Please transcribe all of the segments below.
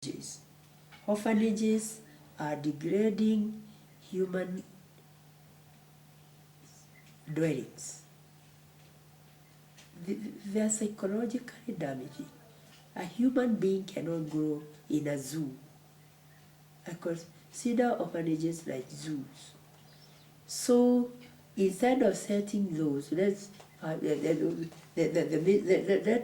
orphanages. Orphanages are degrading human dwellings. They are psychologically damaging. A human being cannot grow in a zoo. I consider orphanages like zoos. So instead of setting those, let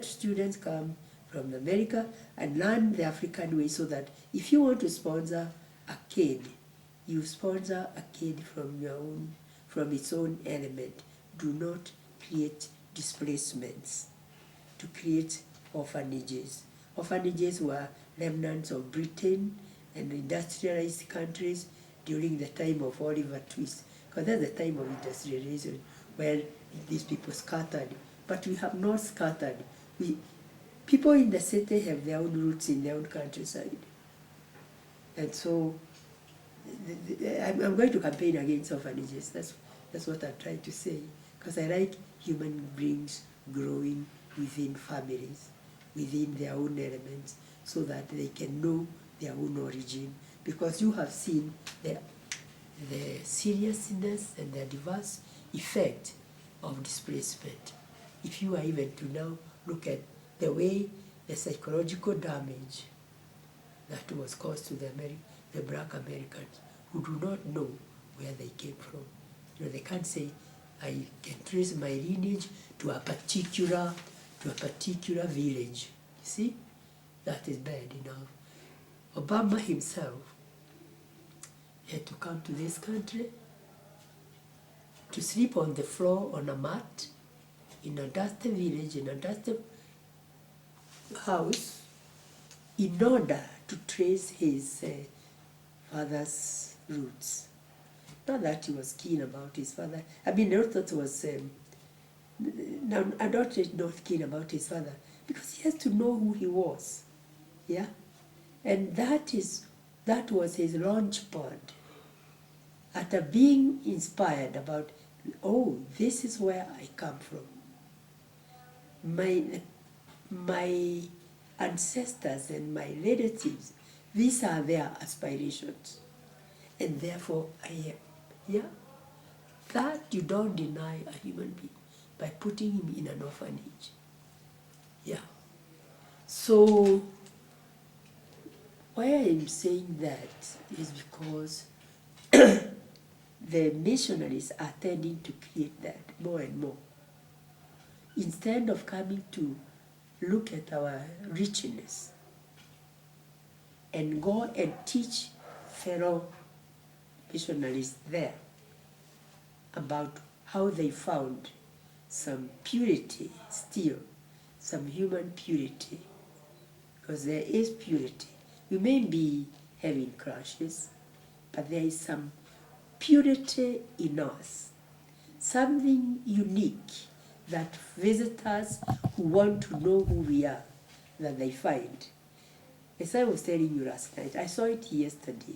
students come from America and learn the African way, so that if you want to sponsor a kid, you sponsor a kid from its own element. Do not create displacements to create orphanages. Orphanages were remnants of Britain and industrialized countries during the time of Oliver Twist, because that's the time of industrialization where these people scattered. But we have not scattered. People in the city have their own roots in their own countryside. And so I'm going to campaign against orphanages. That's what I'm trying to say. Because I like human beings growing within families, within their own elements, so that they can know their own origin. Because you have seen the seriousness and the diverse effect of displacement. If you are even to now look at the way the psychological damage that was caused to the black Americans who do not know where they came from. They can't say, I can trace my lineage to a particular village. You see? That is bad enough. Obama himself had to come to this country to sleep on the floor on a mat in a dusty village, in a dusty house, in order to trace his father's roots. Not that he was keen about his father. I mean, I thought it was, I don't not keen about his father, because he has to know who he was. Yeah? And that was his launch pad. After being inspired about, oh, this is where I come from. My ancestors and my relatives, these are their aspirations. And therefore I am. Yeah? That you don't deny a human being by putting him in an orphanage. Yeah. So why I'm saying that is because the missionaries are tending to create that more and more. Instead of coming to look at our richness and go and teach fellow missionaries there about how they found some purity still, some human purity, because there is purity. We may be having crashes, but there is some purity in us, something unique that visitors who want to know who we are, that they find. As I was telling you last night, I saw it yesterday.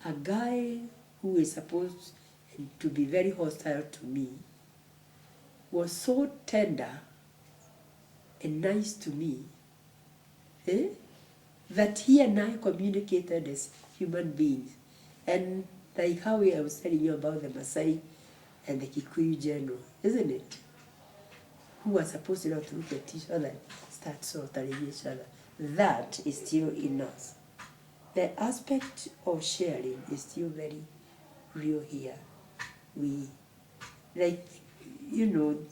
A guy who is supposed to be very hostile to me was so tender and nice to me, that he and I communicated as human beings. And like how I was telling you about the Maasai and the Kikuyu general, isn't it? Who are supposed to know to look at each other and start sorting each other. That is still in us. The aspect of sharing is still very real here.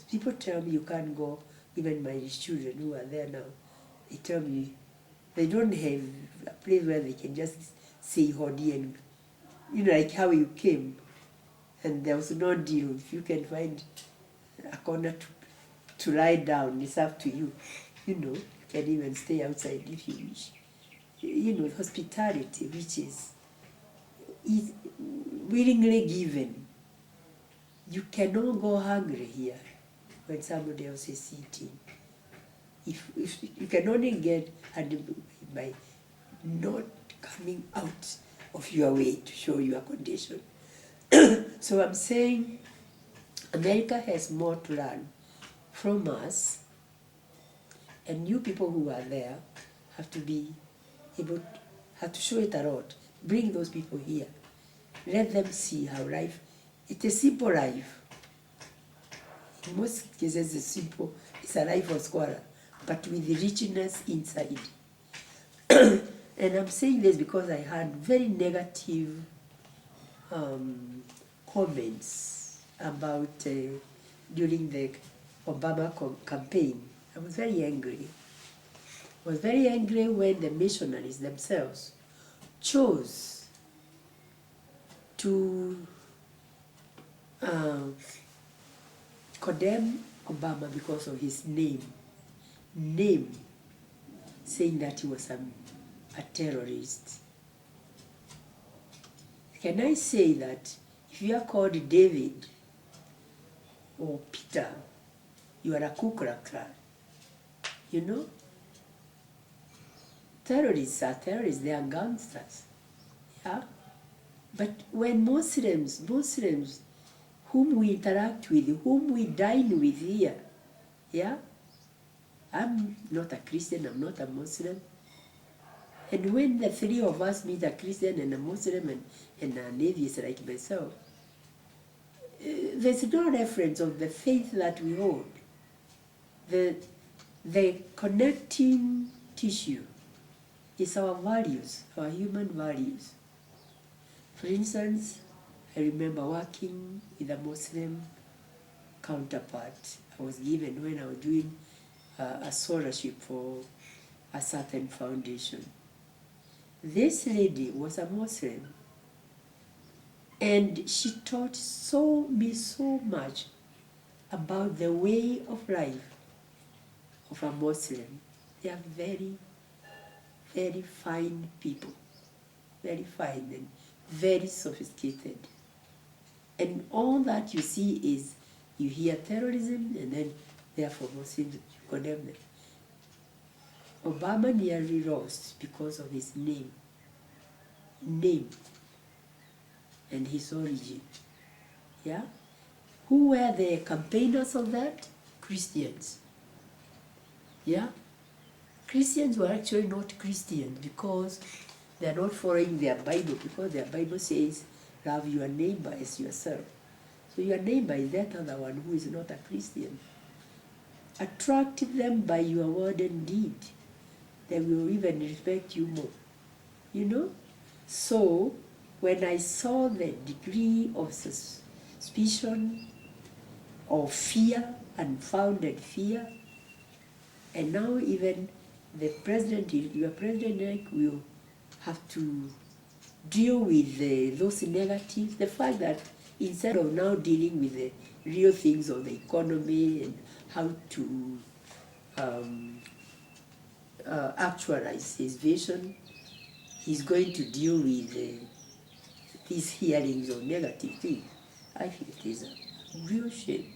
People tell me you can't go, even my children who are there now, they tell me they don't have a place where they can just say hodi and, like how you came, and there was no deal. If you can find a corner to lie down, it's up to you. You can even stay outside if you wish. Hospitality, which is willingly given. You cannot go hungry here when somebody else is eating. If you can only get by not coming out of your way to show your condition. So I'm saying America has more to learn from us, and you people who are there have to be able have to show it a lot. Bring those people here. Let them see how life, it's a simple life. In most cases, it's a life of squalor, but with the richness inside. And I'm saying this because I had very negative comments about during the Obama campaign. I was very angry. I was very angry when the missionaries themselves chose to condemn Obama because of his name, saying that he was a terrorist. Can I say that if you are called David or Peter, you are a Ku Klux Klan? You know? Terrorists are terrorists, they are gangsters. Yeah? But when Muslims whom we interact with, whom we dine with here, yeah? I'm not a Christian, I'm not a Muslim. And when the three of us meet, a Christian and a Muslim and an atheist like myself, there's no reference of the faith that we hold. The connecting tissue is our values, our human values. For instance, I remember working with a Muslim counterpart I was given when I was doing a scholarship for a certain foundation. This lady was a Muslim, and she taught me so much about the way of life of a Muslim. They are very, very fine people, very fine and very sophisticated. And all that you see is, you hear terrorism and then therefore Muslims, you condemn them. Obama nearly lost because of his name and his origin. Yeah? Who were the campaigners of that? Christians. Yeah? Christians were actually not Christians because they are not following their Bible, because their Bible says, love your neighbor as yourself. So your neighbor is that other one who is not a Christian. Attract them by your word and deed. They will even respect you more. You know? So, when I saw the degree of suspicion or fear, unfounded fear, and now even the president, your president-elect will have to deal with those negatives, the fact that instead of now dealing with the real things of the economy and how to actualize his vision, he's going to deal with these hearings of negative things. I think it is a real shame.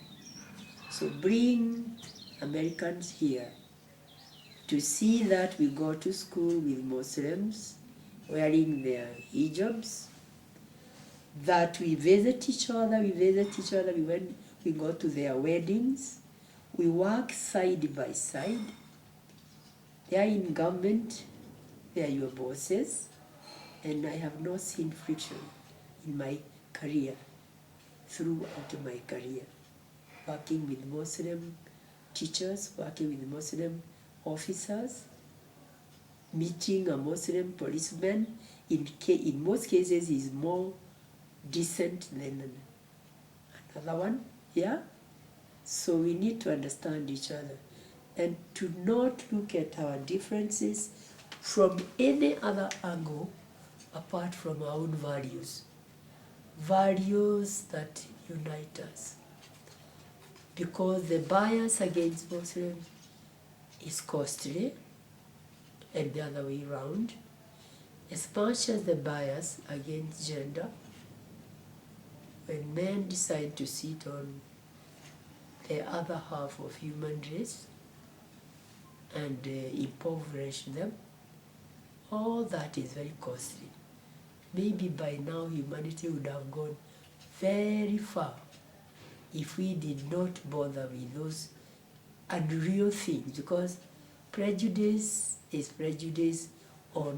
So bring Americans here to see that we go to school with Muslims wearing their hijabs, that we visit each other, when we go to their weddings, we work side by side. They are in government, they are your bosses, and I have not seen friction in my career, throughout my career, working with Muslim teachers, working with Muslim officers, meeting a Muslim policeman. In most cases, he's more decent than another one, yeah? So we need to understand each other and to not look at our differences from any other angle apart from our own values. Values that unite us. Because the bias against Muslims is costly, and the other way around, as much as the bias against gender, when men decide to sit on the other half of human race and impoverish them, all that is very costly. Maybe by now humanity would have gone very far if we did not bother with those unreal things, because prejudice is prejudice on